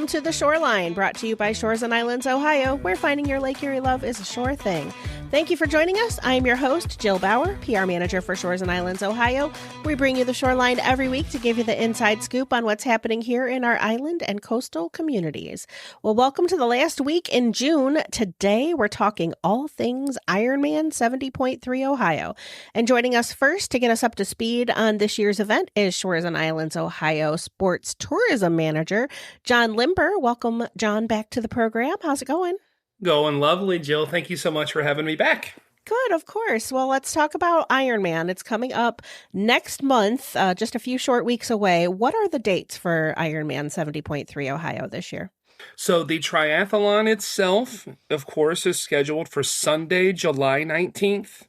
Welcome to The Shoreline, brought to you by Shores and Islands, Ohio, where finding your Lake Erie love is a sure thing. Thank you for joining us. I am your host, Jill Bauer, PR Manager for Shores and Islands, Ohio. We bring you The Shoreline every week to give you the inside scoop on what's happening here in our island and coastal communities. Well, welcome to the last week in June. Today, we're talking all things Ironman 70.3 Ohio. And joining us first to get us up to speed on this year's event is Shores and Islands, Ohio Sports Tourism Manager, John Limber. Welcome, John, back to the program. How's it going? Going lovely, Jill. Thank you so much for having me back. Good, of course. Well, let's talk about Ironman. It's coming up next month, just a few short weeks away. What are the dates for Ironman 70.3 Ohio this year? So the triathlon itself, of course, is scheduled for Sunday, July 19th.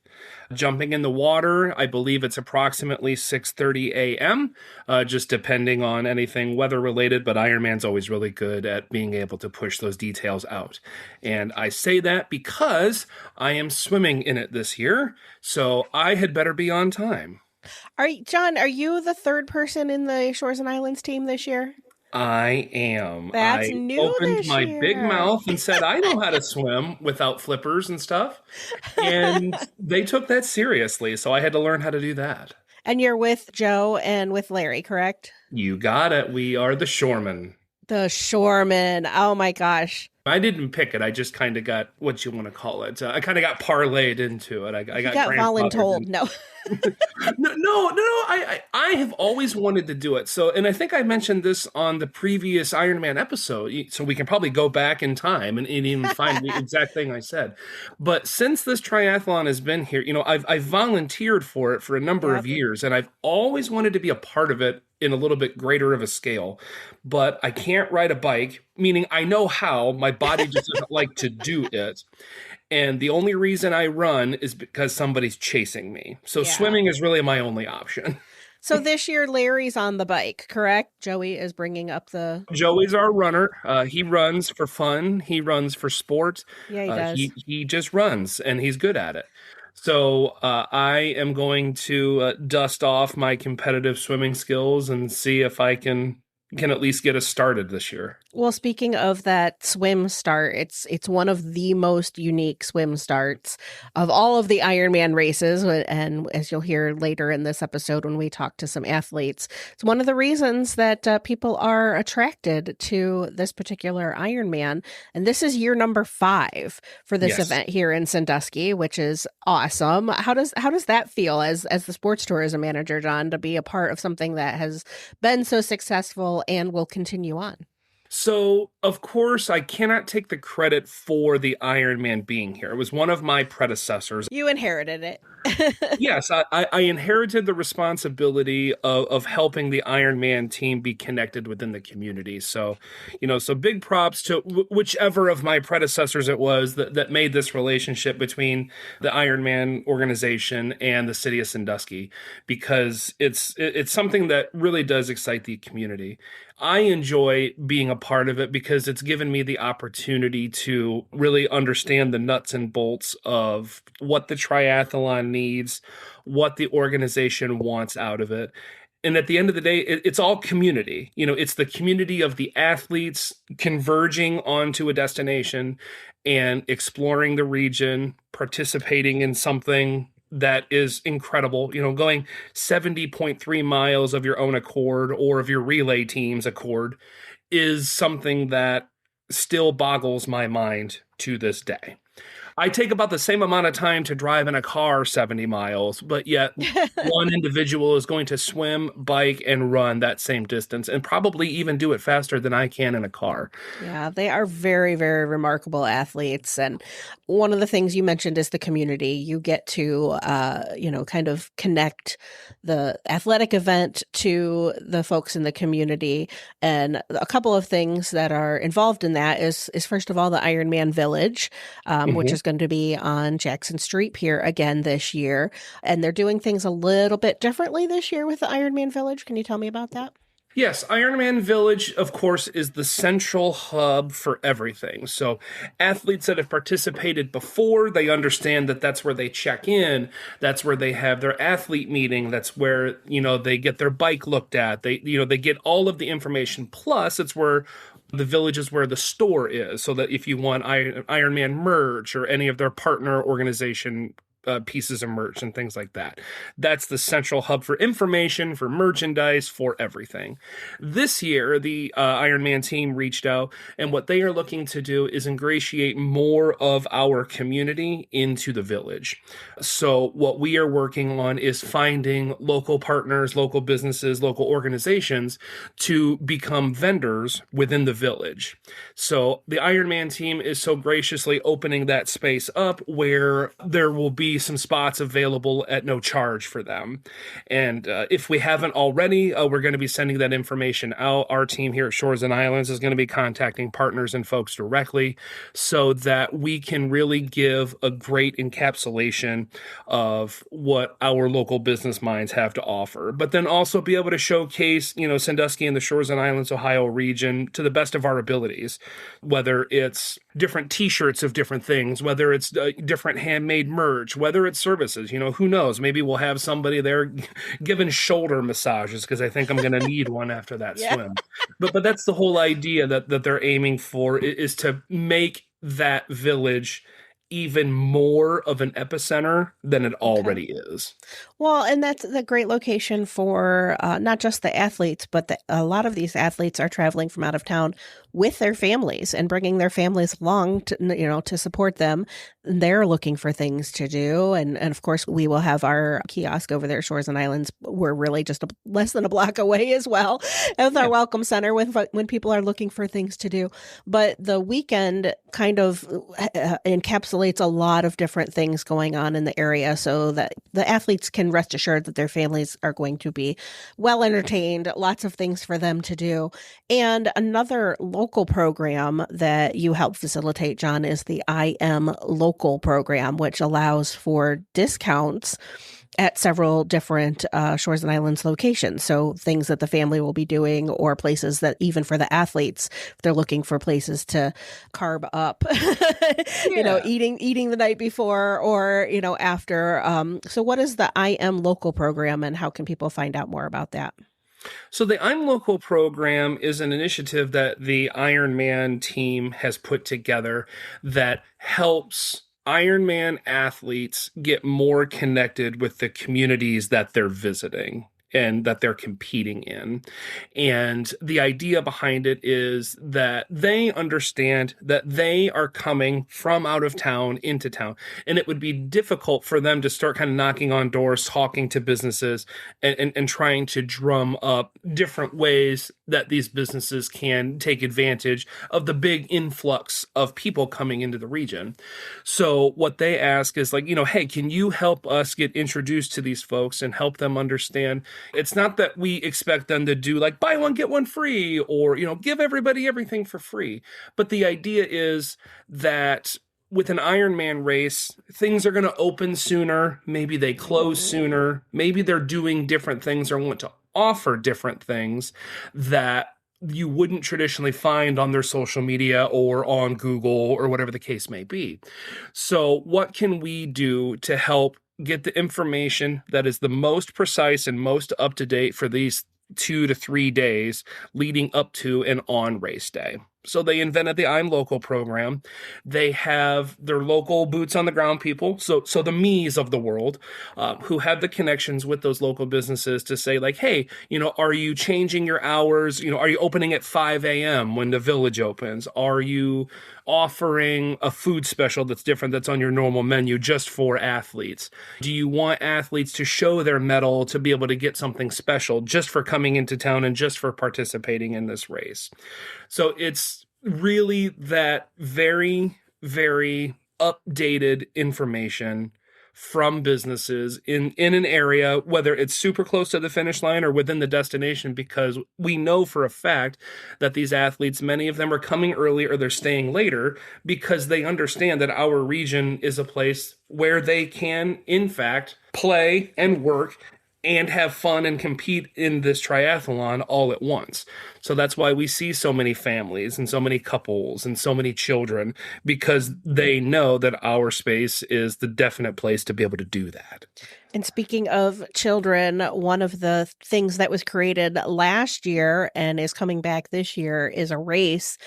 Jumping in the water, I believe it's approximately 6:30 a.m., just depending on anything weather-related, but Ironman's always really good at being able to push those details out. And I say that because I am swimming in it this year, so I had better be on time. John, are you the third person in the Shores and Islands team this year? I am. That's I new opened this my year. big mouth and said, I know how to swim without flippers and stuff. And they took that seriously, so I had to learn how to do that. And you're with Joe and with Larry, correct? You got it. We are the shoremen. The shoremen. Oh my gosh. I didn't pick it. I just kind of got, what you want to call it. I kind of got parlayed into it. I got voluntold. No. No. I have always wanted to do it. So, and I think I mentioned this on the previous Ironman episode, so we can probably go back in time and even find the exact thing I said. But since this triathlon has been here, I've volunteered for it for a number of years, and I've always wanted to be a part of it in a little bit greater of a scale. But I can't ride a bike, meaning I know how. My body just doesn't like to do it. And the only reason I run is because somebody's chasing me. So swimming is really my only option. So this year, Larry's on the bike, correct? Joey is bringing up the... Joey's our runner. He runs for fun. He runs for sport. Yeah, he does. He just runs, and he's good at it. So I am going to dust off my competitive swimming skills and see if I can at least get us started this year. Well, speaking of that swim start, it's one of the most unique swim starts of all of the Ironman races. And as you'll hear later in this episode when we talk to some athletes, it's one of the reasons that people are attracted to this particular Ironman. And this is year number 5 for this event here in Sandusky, which is awesome. How does that feel as the sports tourism manager, John, to be a part of something that has been so successful and will continue on? So, of course, I cannot take the credit for the Ironman being here. It was one of my predecessors. You inherited it. Yes, I inherited the responsibility of helping the Ironman team be connected within the community. So, so big props to whichever of my predecessors it was that made this relationship between the Ironman organization and the city of Sandusky, because it's something that really does excite the community. I enjoy being a part of it because it's given me the opportunity to really understand the nuts and bolts of what the triathlon needs, what the organization wants out of it. And at the end of the day, it's all community. It's the community of the athletes converging onto a destination and exploring the region, participating in something that is incredible, going 70.3 miles of your own accord or of your relay team's accord is something that still boggles my mind to this day. I take about the same amount of time to drive in a car 70 miles, but yet one individual is going to swim, bike, and run that same distance and probably even do it faster than I can in a car. Yeah, they are very, very remarkable athletes. And one of the things you mentioned is the community. You get to, kind of connect the athletic event to the folks in the community. And a couple of things that are involved in that is first of all, the Ironman Village, which is going to be on Jackson Street here again this year. And they're doing things a little bit differently this year with the Ironman Village. Can you tell me about that? Yes, Ironman Village, of course, is the central hub for everything. So athletes that have participated before, they understand that that's where they check in. That's where they have their athlete meeting. That's where, they get their bike looked at. They get all of the information. Plus, it's where The village is where the store is, so that if you want Ironman merch or any of their partner organization pieces of merch and things like that. That's the central hub for information, for merchandise, for everything. This year, the Ironman team reached out, and what they are looking to do is ingratiate more of our community into the village. So what we are working on is finding local partners, local businesses, local organizations to become vendors within the village. So the Ironman team is so graciously opening that space up where there will be some spots available at no charge for them. And if we haven't already, we're going to be sending that information out. Our team here at Shores and Islands is going to be contacting partners and folks directly so that we can really give a great encapsulation of what our local business minds have to offer, but then also be able to showcase, Sandusky and the Shores and Islands, Ohio region to the best of our abilities, whether it's different t-shirts of different things, whether it's different handmade merch, whether it's services, who knows? Maybe we'll have somebody there giving shoulder massages because I think I'm going to need one after that swim. But that's the whole idea that they're aiming for, is to make that village even more of an epicenter than it already is. Well, and that's the great location for not just the athletes, but a lot of these athletes are traveling from out of town with their families and bringing their families along to support them. They're looking for things to do. And of course, we will have our kiosk over there, Shores and Islands. We're really just less than a block away as well, with our welcome center when people are looking for things to do. But the weekend kind of encapsulates a lot of different things going on in the area so that the athletes can rest assured that their families are going to be well entertained, lots of things for them to do. And another local program that you help facilitate, John, is the I Am Local program, which allows for discounts at several different Shores and Islands locations. So things that the family will be doing, or places that even for the athletes, they're looking for places to carb up, eating the night before or, after. So what is the I Am Local program, and how can people find out more about that? So the I'm Local program is an initiative that the Ironman team has put together that helps Ironman athletes get more connected with the communities that they're visiting and that they're competing in. And the idea behind it is that they understand that they are coming from out of town into town, and it would be difficult for them to start kind of knocking on doors, talking to businesses, and trying to drum up different ways that these businesses can take advantage of the big influx of people coming into the region. So what they ask is hey, can you help us get introduced to these folks and help them understand? It's not that we expect them to do buy one, get one free, or, give everybody everything for free. But the idea is that with an Ironman race, things are going to open sooner. Maybe they close sooner. Maybe they're doing different things or want to offer different things that you wouldn't traditionally find on their social media or on Google or whatever the case may be. So what can we do to help get the information that is the most precise and most up-to-date for these 2 to 3 days leading up to and on race day? So they invented the I'm Local program. They have their local boots on the ground people, so the me's of the world, who have the connections with those local businesses to say hey, are you changing your hours? Are you opening at 5 a.m. when the village opens? Are you offering a food special that's different that's on your normal menu just for athletes? Do you want athletes to show their medal to be able to get something special just for coming into town and just for participating in this race? So it's really that very, very updated information from businesses in an area, whether it's super close to the finish line or within the destination, because we know for a fact that these athletes, many of them are coming early or they're staying later because they understand that our region is a place where they can, in fact, play and work and have fun and compete in this triathlon all at once. So that's why we see so many families and so many couples and so many children, because they know that our space is the definite place to be able to do that. And speaking of children, one of the things that was created last year and is coming back this year is a race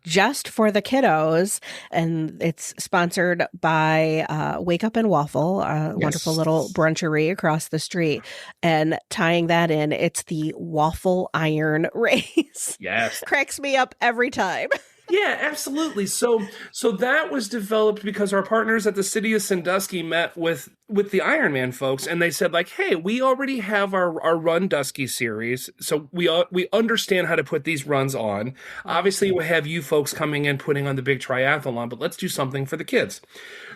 just for the kiddos. And it's sponsored by Wake Up and Waffle, a wonderful little brunchery across the street. And tying that in, it's the Waffle Iron Race. Yes. Cracks me up every time. Yeah, absolutely. So that was developed because our partners at the city of Sandusky met with the Ironman folks, and they said, like, hey, we already have our Run Dusky series, so we understand how to put these runs on. Obviously, we have you folks coming in putting on the big triathlon, but let's do something for the kids.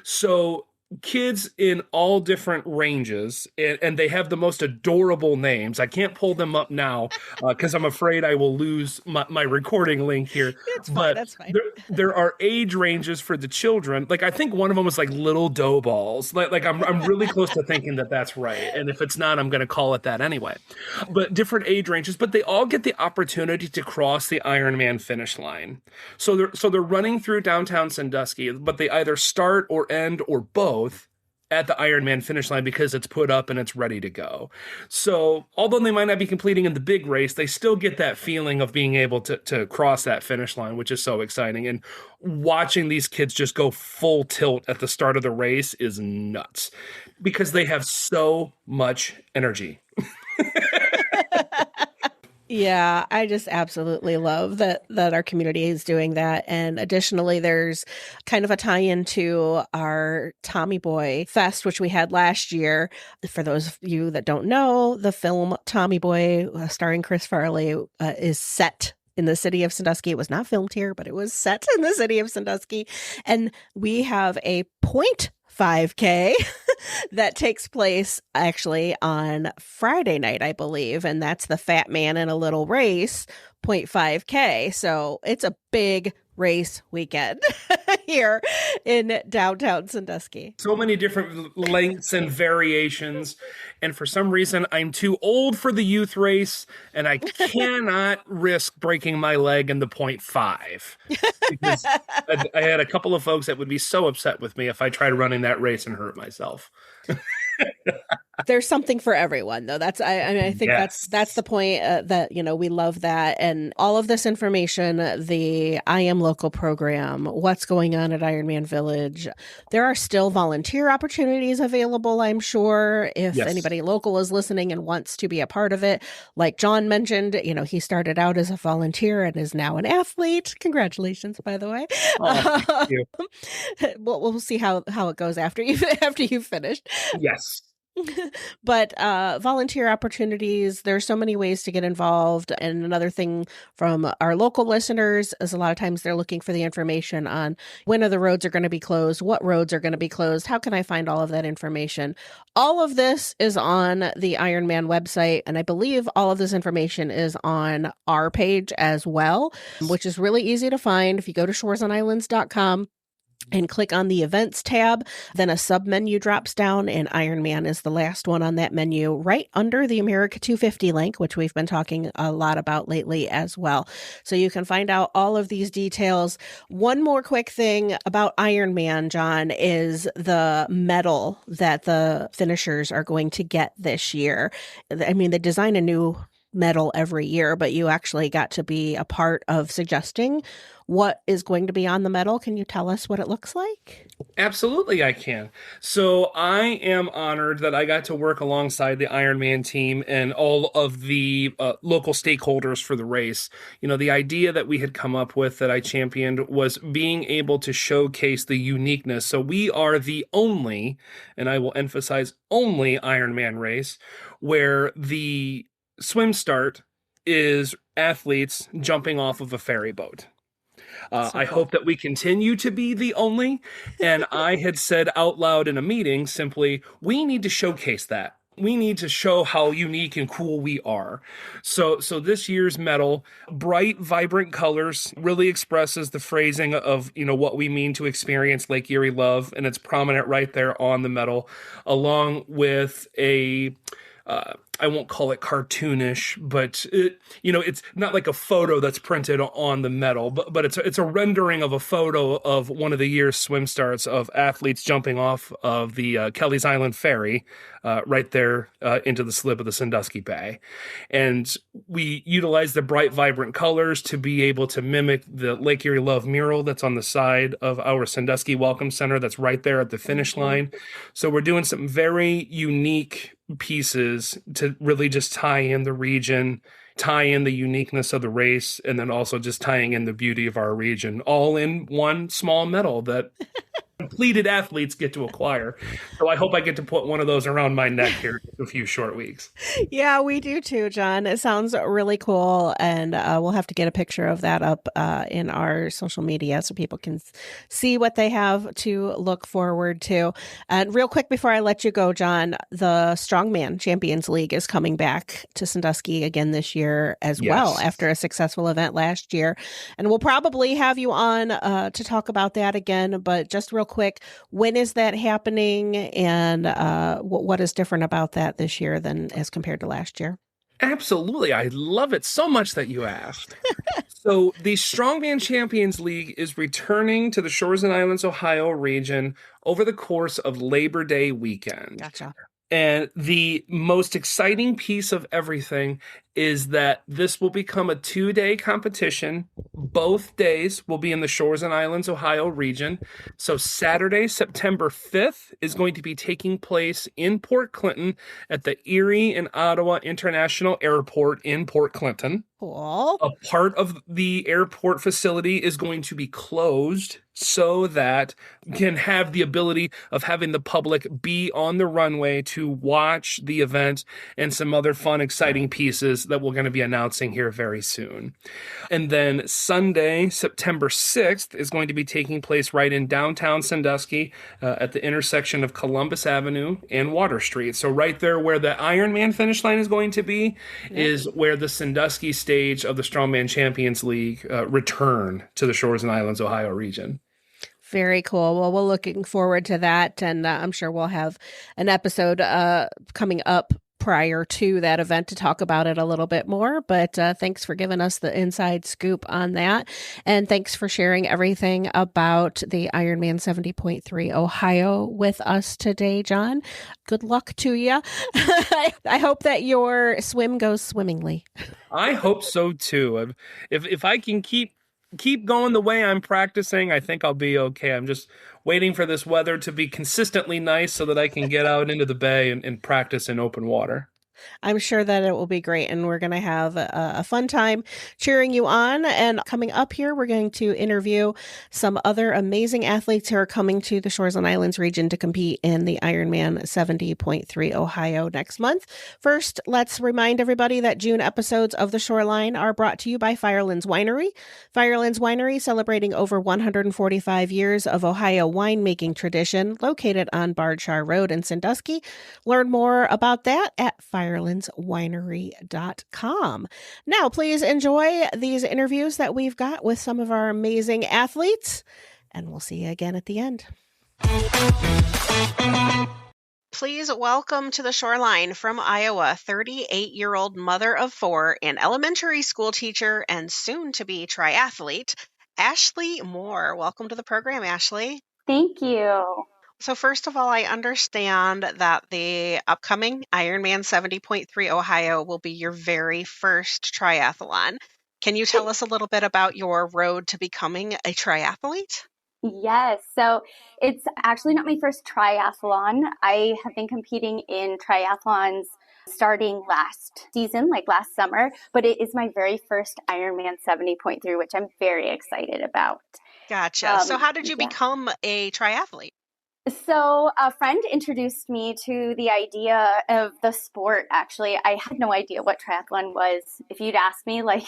So kids in all different ranges, and they have the most adorable names. I can't pull them up now because I'm afraid I will lose my recording link here. It's fine, that's fine. There are age ranges for the children. Like, I think one of them was like little dough balls. Like I'm really close to thinking that that's right. And if it's not, I'm going to call it that anyway. But different age ranges, but they all get the opportunity to cross the Ironman finish line. So they're running through downtown Sandusky, but they either start or end or both at the Ironman finish line because it's put up and it's ready to go. So although they might not be completing in the big race, they still get that feeling of being able to cross that finish line, which is so exciting. And watching these kids just go full tilt at the start of the race is nuts because they have so much energy. Yeah, I just absolutely love that our community is doing that. And additionally, there's kind of a tie-in to our Tommy Boy Fest, which we had last year. For those of you that don't know, the film Tommy Boy, starring Chris Farley, is set in the city of Sandusky. It was not filmed here, but it was set in the city of Sandusky. And we have a 5K that takes place actually on Friday night, I believe. And that's the Fat Man in a Little Race 5K. So it's a big race weekend here in downtown Sandusky. So many different lengths and variations. And for some reason, I'm too old for the youth race, and I cannot risk breaking my leg in the 0.5. Because I had a couple of folks that would be so upset with me if I tried running that race and hurt myself. There's something for everyone, though. I think yes. that's the point, that, we love that. And all of this information, the I Am Local program, what's going on at Ironman Village. There are still volunteer opportunities available, I'm sure, if anybody local is listening and wants to be a part of it. Like John mentioned, he started out as a volunteer and is now an athlete. Congratulations, by the way. Oh, thank you. We'll see how it goes after you've finished. Yes. But volunteer opportunities, there's so many ways to get involved. And another thing from our local listeners is a lot of times they're looking for the information on when are the roads are going to be closed, what roads are going to be closed, how can I find all of that information? All of this is on the Ironman website, and I believe all of this information is on our page as well, which is really easy to find. If you go to shoresandirlands.com and click on the events tab, then a sub menu drops down, and Ironman is the last one on that menu, right under the America 250 link, which we've been talking a lot about lately as well. So you can find out all of these details. One more quick thing about Ironman, John, is the medal that the finishers are going to get this year. I mean, they design a new medal every year, but you actually got to be a part of suggesting what is going to be on the medal. Can you tell us what it looks like? Absolutely, I can. So I am honored that I got to work alongside the Ironman team and all of the local stakeholders for the race. The idea that we had come up with that I championed was being able to showcase the uniqueness. So we are the only, and I will emphasize only, Ironman race where the swim start is athletes jumping off of a ferry boat. I hope that we continue to be the only. And I had said out loud in a meeting simply, we need to showcase that. We need to show how unique and cool we are. So this year's medal, bright, vibrant colors, really expresses the phrasing of, what we mean to experience Lake Erie love. And it's prominent right there on the medal, along with a I won't call it cartoonish, but it's not like a photo that's printed on the medal, but it's a rendering of a photo of one of the year's swim starts of athletes jumping off of the Kelly's Island ferry right there into the slip of the Sandusky Bay. And we utilize the bright, vibrant colors to be able to mimic the Lake Erie Love mural that's on the side of our Sandusky Welcome Center that's right there at the finish line. So we're doing some very unique pieces to really just tie in the region, tie in the uniqueness of the race, and then also just tying in the beauty of our region, all in one small medal that completed athletes get to acquire. So I hope I get to put one of those around my neck here in a few short weeks. Yeah, we do too, John. It sounds really cool. And we'll have to get a picture of that up in our social media so people can see what they have to look forward to. And real quick before I let you go, John, the Strongman Champions League is coming back to Sandusky again this year as well after a successful event last year. And we'll probably have you on to talk about that again. But just real quick, when is that happening, and what is different about that this year than as compared to last year? Absolutely. I love it so much that you asked. So the Strongman Champions League is returning to the Shores and Islands, Ohio region over the course of Labor Day weekend. Gotcha. And the most exciting piece of everything is that this will become a 2-day competition. Both days will be in the Shores and Islands, Ohio region. So Saturday, September 5th is going to be taking place in Port Clinton at the Erie and Ottawa International Airport in Port Clinton. Cool. A part of the airport facility is going to be closed so that you can have the ability of having the public be on the runway to watch the event and some other fun, exciting pieces that we're going to be announcing here very soon. And then Sunday, September 6th, is going to be taking place right in downtown Sandusky at the intersection of Columbus Avenue and Water Street. So right there where the Ironman finish line is going to be is where the Sandusky stage of the Strongman Champions League return to the Shores and Islands, Ohio region. Very cool. Well, we're looking forward to that. And I'm sure we'll have an episode coming up prior to that event to talk about it a little bit more. But thanks for giving us the inside scoop on that. And thanks for sharing everything about the Ironman 70.3 Ohio with us today, John. Good luck to you. I hope that your swim goes swimmingly. I hope so too. If I can keep going the way I'm practicing, I think I'll be okay. I'm just waiting for this weather to be consistently nice so that I can get out into the bay and practice in open water. I'm sure that it will be great, and we're going to have a fun time cheering you on. And coming up here, we're going to interview some other amazing athletes who are coming to the Shores and Islands region to compete in the Ironman 70.3 Ohio next month. First, let's remind everybody that June episodes of The Shoreline are brought to you by Firelands Winery. Firelands Winery, celebrating over 145 years of Ohio winemaking tradition, located on Bardshar Road in Sandusky. Learn more about that at firelandswinery.com. Now, please enjoy these interviews that we've got with some of our amazing athletes, and we'll see you again at the end. Please welcome to the Shoreline from Iowa, 38-year-old mother of 4 and elementary school teacher and soon-to-be triathlete, Ashley Moore. Welcome to the program, Ashley. Thank you. So first of all, I understand that the upcoming Ironman 70.3 Ohio will be your very first triathlon. Can you tell us a little bit about your road to becoming a triathlete? Yes. So it's actually not my first triathlon. I have been competing in triathlons starting last season, like last summer, but it is my very first Ironman 70.3, which I'm very excited about. Gotcha. So how did you become a triathlete? So a friend introduced me to the idea of the sport, actually. I had no idea what triathlon was. If you'd asked me, like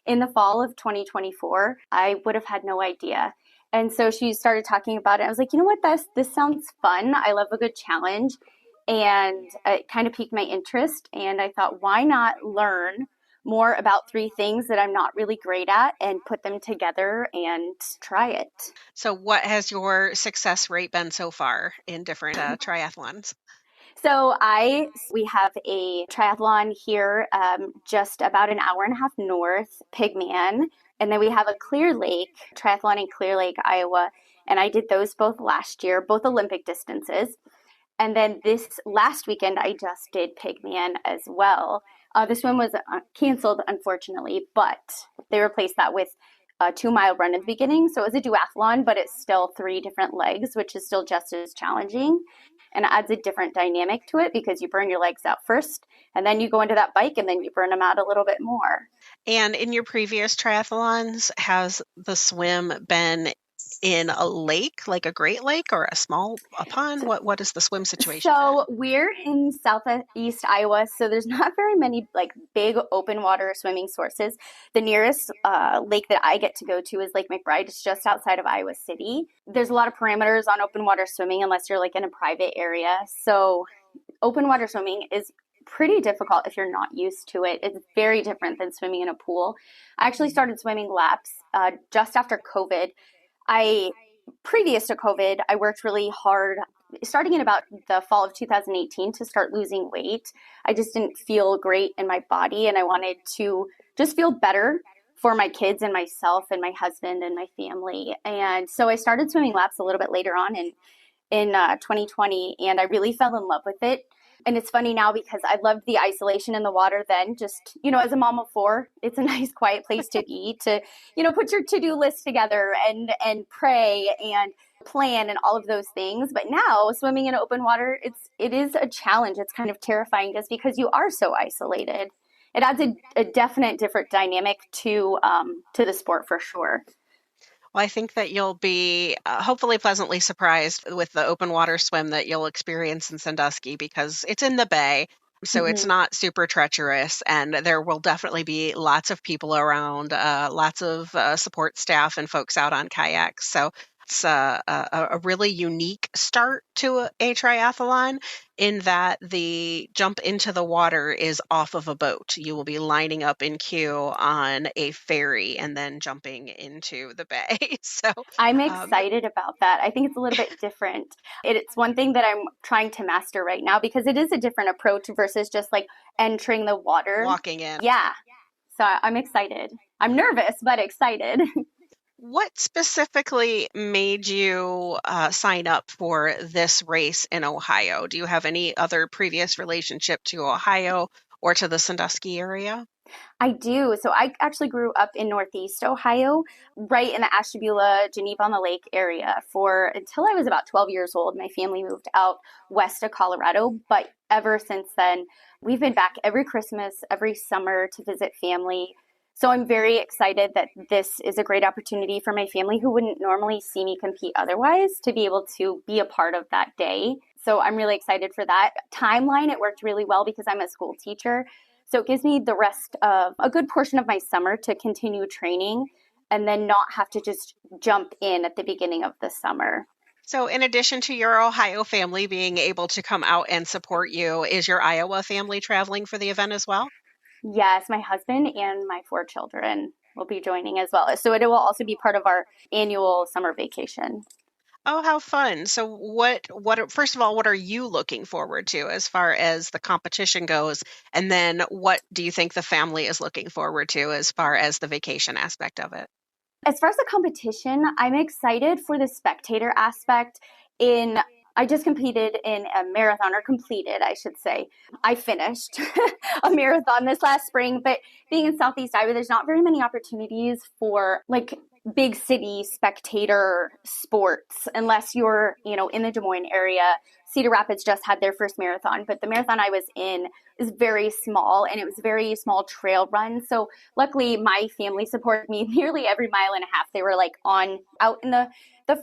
in the fall of 2024, I would have had no idea. And so she started talking about it. I was like, you know what, this sounds fun. I love a good challenge. And it kind of piqued my interest. And I thought, why not learn more about 3 things that I'm not really great at and put them together and try it. So what has your success rate been so far in different triathlons? So we have a triathlon here, just about an hour and a half north, Pigman. And then we have a Clear Lake triathlon in Clear Lake, Iowa. And I did those both last year, both Olympic distances. And then this last weekend, I just did Pigman as well. The swim was canceled, unfortunately, but they replaced that with a 2-mile run at the beginning. So it was a duathlon, but it's still 3 different legs, which is still just as challenging. And it adds a different dynamic to it because you burn your legs out first, and then you go into that bike, and then you burn them out a little bit more. And in your previous triathlons, has the swim been in a lake, like a Great Lake or a pond? What is the swim situation? So we're in southeast Iowa, so there's not very many like big open water swimming sources. The nearest lake that I get to go to is Lake McBride. It's just outside of Iowa City. There's a lot of parameters on open water swimming unless you're like in a private area. So open water swimming is pretty difficult if you're not used to it. It's very different than swimming in a pool. I actually started swimming laps just after COVID. Previous to COVID, I worked really hard starting in about the fall of 2018 to start losing weight. I just didn't feel great in my body, and I wanted to just feel better for my kids and myself and my husband and my family. And so I started swimming laps a little bit later on in 2020, and I really fell in love with it. And it's funny now because I loved the isolation in the water then. Just, as a mom of 4, it's a nice quiet place to be, to, put your to-do list together and pray and plan and all of those things. But now swimming in open water, it is a challenge. It's kind of terrifying just because you are so isolated. It adds a definite different dynamic to the sport for sure. Well, I think that you'll be hopefully pleasantly surprised with the open water swim that you'll experience in Sandusky because it's in the bay. So it's not super treacherous, and there will definitely be lots of people around, lots of support staff and folks out on kayaks. So it's a really unique start to a triathlon in that the jump into the water is off of a boat. You will be lining up in queue on a ferry and then jumping into the bay. So I'm excited about that. I think it's a little bit different. It's one thing that I'm trying to master right now because it is a different approach versus just like entering the water. Walking in. Yeah. So I'm excited. I'm nervous, but excited. What specifically made you sign up for this race in Ohio? Do you have any other previous relationship to Ohio or to the Sandusky area? I do. So I actually grew up in Northeast Ohio, right in the Ashtabula, Geneva-on-the-Lake area until I was about 12 years old. My family moved out west of Colorado, but ever since then, we've been back every Christmas, every summer to visit family. So I'm very excited that this is a great opportunity for my family who wouldn't normally see me compete otherwise to be able to be a part of that day. So I'm really excited for that. Timeline, it worked really well because I'm a school teacher. So it gives me the rest of a good portion of my summer to continue training and then not have to just jump in at the beginning of the summer. So in addition to your Ohio family being able to come out and support you, is your Iowa family traveling for the event as well? Yes, my husband and my 4 children will be joining as well. So it will also be part of our annual summer vacation. Oh, how fun. So first of all, what are you looking forward to as far as the competition goes? And then what do you think the family is looking forward to as far as the vacation aspect of it? As far as the competition, I'm excited for the spectator aspect. I just competed in a marathon, or completed, I should say. I finished a marathon this last spring, but being in Southeast Iowa, there's not very many opportunities for like big city spectator sports unless you're, in the Des Moines area. Cedar Rapids just had their first marathon, but the marathon I was in is very small, and it was a very small trail run. So luckily my family supported me nearly every mile and a half. They were like out in the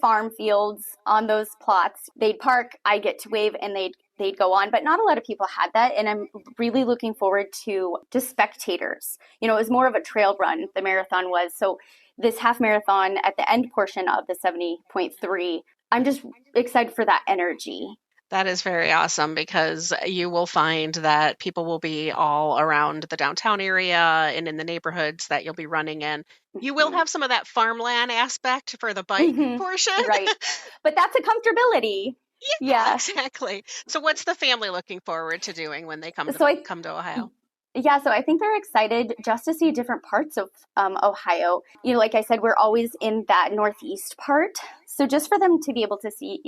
farm fields on those plots. They'd park, I get to wave, and they'd go on. But not a lot of people had that. And I'm really looking forward to just spectators. It was more of a trail run, the marathon was. So this half marathon at the end portion of the 70.3, I'm just excited for that energy. That is very awesome because you will find that people will be all around the downtown area and in the neighborhoods that you'll be running in. You will have some of that farmland aspect for the bike portion. Right. But that's a comfortability. Yeah. exactly. So what's the family looking forward to doing when they So I come to Ohio? Yeah, so I think they're excited just to see different parts of Ohio. Like I said, we're always in that northeast part. So just for them to be able to see,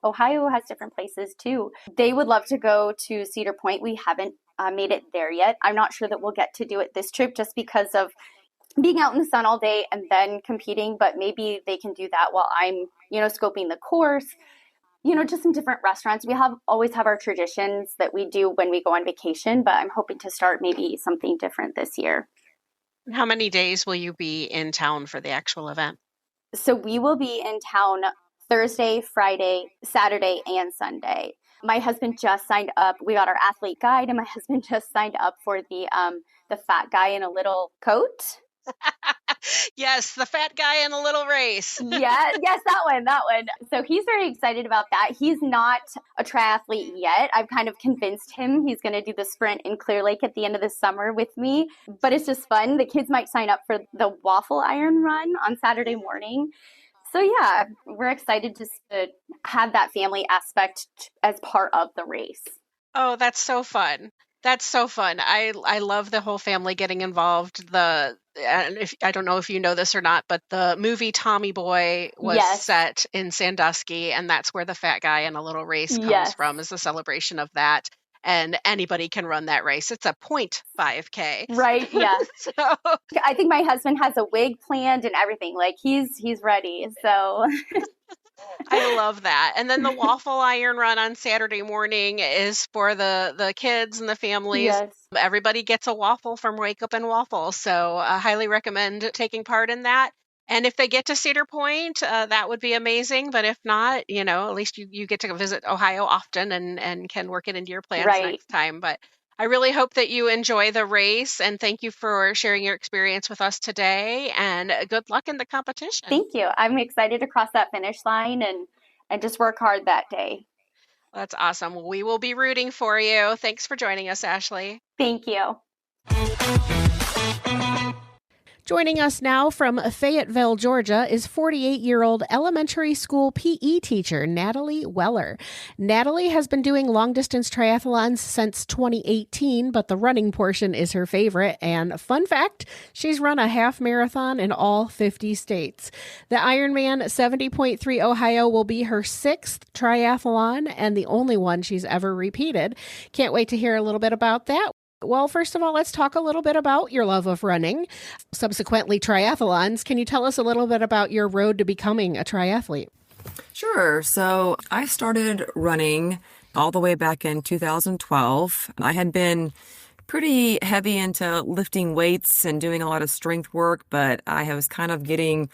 Ohio has different places too. They would love to go to Cedar Point. We haven't made it there yet. I'm not sure that we'll get to do it this trip just because of being out in the sun all day and then competing, but maybe they can do that while I'm, scoping the course. Just some different restaurants. We always have our traditions that we do when we go on vacation, but I'm hoping to start maybe something different this year. How many days will you be in town for the actual event? So we will be in town Thursday, Friday, Saturday, and Sunday. My husband just signed up. We got our athlete guide, and my husband just signed up for the fat guy in a little coat. Yes, the fat guy in a little race. Yes, that one. So he's very excited about that. He's not a triathlete yet. I've kind of convinced him he's going to do the sprint in Clear Lake at the end of the summer with me. But it's just fun. The kids might sign up for the waffle iron run on Saturday morning. So yeah, we're excited to have that family aspect as part of the race. Oh, that's so fun. That's so fun. I love the whole family getting involved. And I don't know if you know this or not, but the movie Tommy Boy was set in Sandusky, and that's where the fat guy in a little race comes from, is a celebration of that. And anybody can run that race. It's a 0.5K. Right, yeah. So I think my husband has a wig planned and everything. Like he's ready. So I love that. And then the waffle iron run on Saturday morning is for the kids and the families. Yes. Everybody gets a waffle from Wake Up and Waffle. So I highly recommend taking part in that. And if they get to Cedar Point, that would be amazing. But if not, at least you get to visit Ohio often and can work it into your plans next time. But I really hope that you enjoy the race, and thank you for sharing your experience with us today, and good luck in the competition. Thank you. I'm excited to cross that finish line and just work hard that day. That's awesome. We will be rooting for you. Thanks for joining us, Ashley. Thank you. Joining us now from Fayetteville, Georgia, is 48-year-old elementary school PE teacher Natalie Weller. Natalie has been doing long-distance triathlons since 2018, but the running portion is her favorite. And fun fact, she's run a half marathon in all 50 states. The Ironman 70.3 Ohio will be her 6th triathlon and the only one she's ever repeated. Can't wait to hear a little bit about that. Well, first of all, let's talk a little bit about your love of running, subsequently triathlons. Can you tell us a little bit about your road to becoming a triathlete? Sure. So I started running all the way back in 2012. I had been pretty heavy into lifting weights and doing a lot of strength work, but I was kind of getting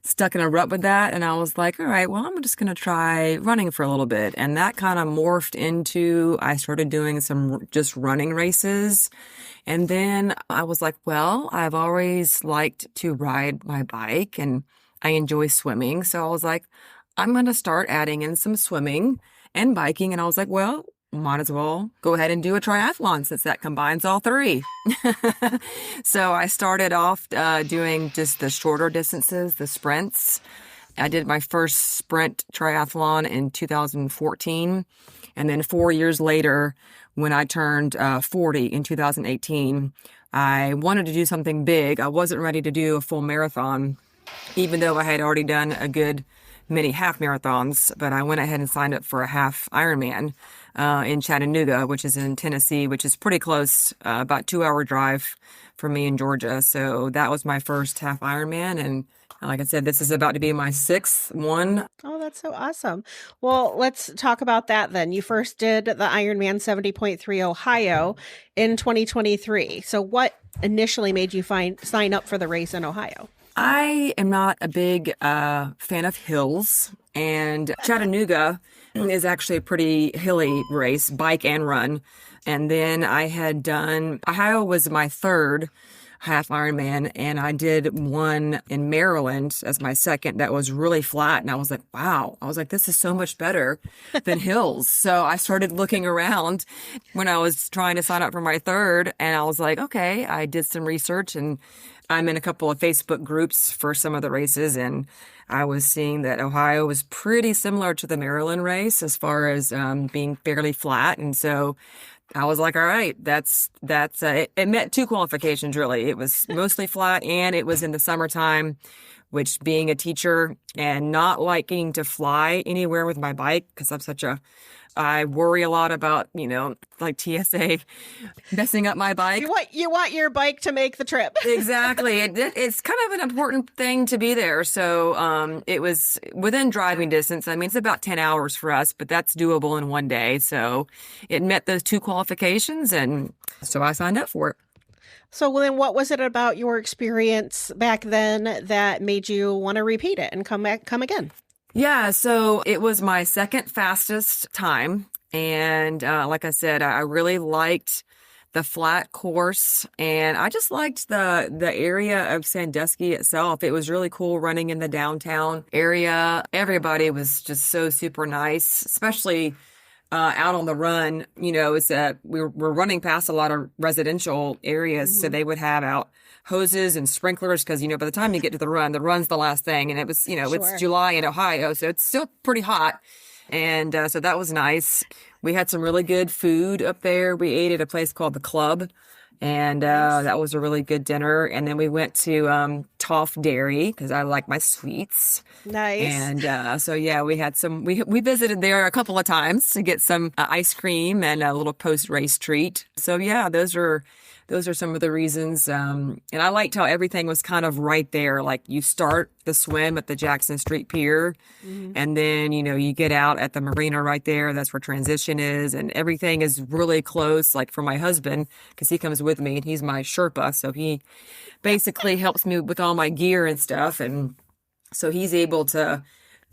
stuck in a rut with that. And I was like, all right, well, I'm just going to try running for a little bit. And that kind of morphed into, I started doing some just running races. And then I was like, well, I've always liked to ride my bike and I enjoy swimming. So I was like, I'm going to start adding in some swimming and biking. And I was like, well, might as well go ahead and do a triathlon since that combines all three. So I started off doing just the shorter distances, the sprints. I did my first sprint triathlon in 2014. And then 4 years later, when I turned 40 in 2018, I wanted to do something big. I wasn't ready to do a full marathon, even though I had already done a good many half marathons, but I went ahead and signed up for a half Ironman in Chattanooga, which is in Tennessee, which is pretty close, about 2-hour drive from me in Georgia. So that was my first half Ironman. And like I said, this is about to be my 6th one. Oh, that's so awesome. Well, let's talk about that then. You first did the Ironman 70.3 Ohio in 2023. So what initially made you sign up for the race in Ohio? I am not a big fan of hills, and Chattanooga is actually a pretty hilly race, bike and run. And then I had done, Ohio was my 3rd half Ironman, and I did one in Maryland as my second that was really flat. And I was like, wow. I was like, this is so much better than hills. So I started looking around when I was trying to sign up for my third, and I was like, okay, I did some research, and I'm in a couple of Facebook groups for some of the races, and I was seeing that Ohio was pretty similar to the Maryland race as far as being fairly flat. And so I was like, all right, it met two qualifications, really. It was mostly flat, and it was in the summertime, which, being a teacher and not liking to fly anywhere with my bike, because I worry a lot about, like TSA messing up my bike. You want your bike to make the trip. Exactly. It's kind of an important thing to be there. So it was within driving distance. I mean, it's about 10 hours for us, but that's doable in one day. So it met those two qualifications, and so I signed up for it. So then what was it about your experience back then that made you want to repeat it and come again? Yeah, so it was my second fastest time. And like I said, I really liked the flat course, and I just liked the area of Sandusky itself. It was really cool running in the downtown area. Everybody was just so super nice, especially out on the run. We're running past a lot of residential areas, so they would have out hoses and sprinklers, because by the time you get to the run's the last thing, and it was Sure. It's July in Ohio, so it's still pretty hot, and so that was nice. We had some really good food up there. We ate at a place called the Club, and that was a really good dinner. And then we went to Toff Dairy, because I like my sweets. Nice. And so yeah, we had we visited there a couple of times to get some ice cream and a little post-race treat. So yeah, those are some of the reasons. And I liked how everything was kind of right there. Like, you start the swim at the Jackson Street Pier, and then, you get out at the marina right there. That's where transition is. And everything is really close. Like, for my husband, because he comes with me and he's my Sherpa. So he basically helps me with all my gear and stuff. And so he's able to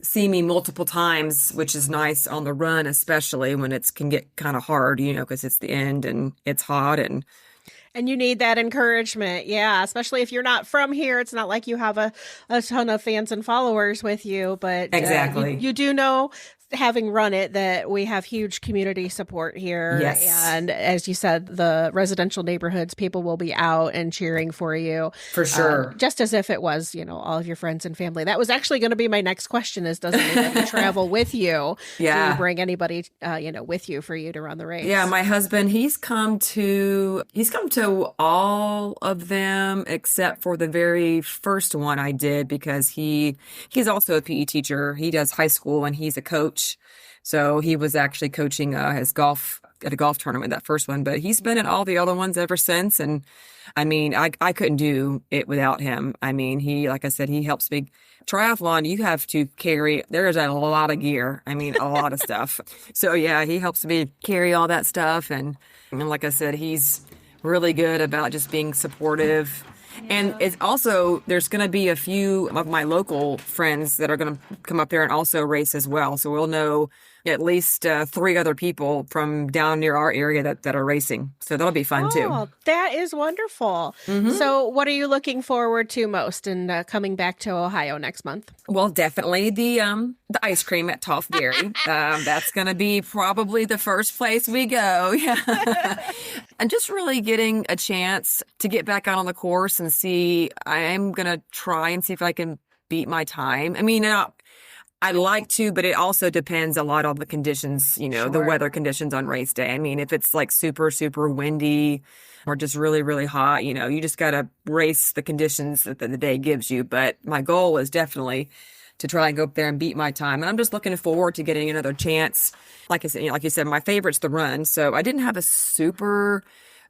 see me multiple times, which is nice on the run, especially when it can get kind of hard, because it's the end and it's hot, and you need that encouragement. Yeah. Especially if you're not from here. It's not like you have a ton of fans and followers with you, but exactly. You do know, having run it, that we have huge community support here. Yes. And as you said, the residential neighborhoods, people will be out and cheering for you. For sure. Just as if it was, all of your friends and family. That was actually going to be my next question, is, does anybody travel with you? Yeah. Do you bring anybody, with you for you to run the race? Yeah. My husband, he's come to all of them except for the very first one I did, because he's also a PE teacher. He does high school, and he's a coach. So he was actually coaching his golf at a golf tournament, that first one, but he's been at all the other ones ever since. And I mean, I couldn't do it without him. I mean, like I said, he helps me. Triathlon, you have to carry, there's a lot of gear. I mean, a lot of stuff. So yeah, he helps me carry all that stuff. And like I said, he's really good about just being supportive. And it's also, there's going to be a few of my local friends that are going to come up there and also race as well. So we'll know at least 3 other people from down near our area that are racing. So that'll be fun too. Oh, that is wonderful. So what are you looking forward to most in coming back to Ohio next month? Well, definitely the ice cream at Toff Dairy. That's going to be probably the first place we go. Yeah. And just really getting a chance to get back out on the course and see. I am going to try and see if I can beat my time. I mean, I'd like to, but it also depends a lot on the conditions, Sure. the weather conditions on race day. I mean, if it's like super, super windy or just really, really hot, you just got to race the conditions that the day gives you. But my goal is definitely to try and go up there and beat my time. And I'm just looking forward to getting another chance. Like you said, my favorite's the run. So I didn't have a super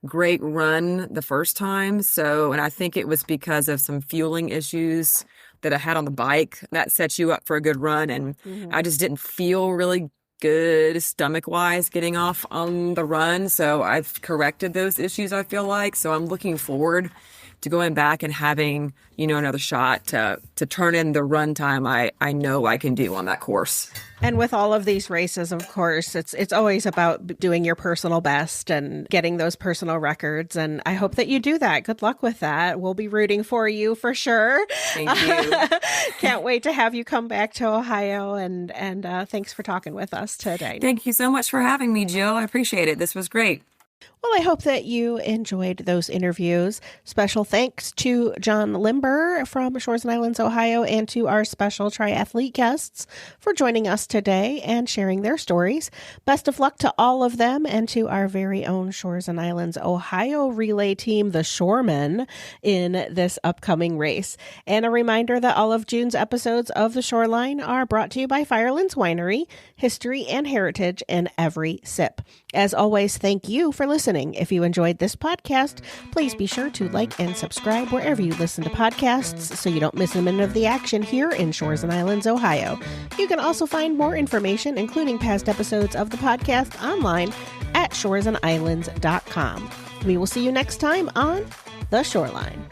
great run the first time. And I think it was because of some fueling issues that I had on the bike. That sets you up for a good run. And I just didn't feel really good stomach-wise getting off on the run. So I've corrected those issues, I feel like. So I'm looking forward to going back and having, another shot to turn in the run time I know I can do on that course. And with all of these races, of course, it's always about doing your personal best and getting those personal records. And I hope that you do that. Good luck with that. We'll be rooting for you for sure. Thank you. Can't wait to have you come back to Ohio. And thanks for talking with us today. Thank you so much for having me, Jill. I appreciate it. This was great. Well, I hope that you enjoyed those interviews. Special thanks to John Limber from Shores and Islands, Ohio, and to our special triathlete guests for joining us today and sharing their stories. Best of luck to all of them and to our very own Shores and Islands, Ohio relay team, the Shoremen, in this upcoming race. And a reminder that all of June's episodes of The Shoreline are brought to you by Firelands Winery, history and heritage in every sip. As always, thank you for listening. If you enjoyed this podcast, please be sure to like and subscribe wherever you listen to podcasts so you don't miss a minute of the action here in Shores and Islands, Ohio. You can also find more information, including past episodes of the podcast, online at shoresandislands.com. We will see you next time on The Shoreline.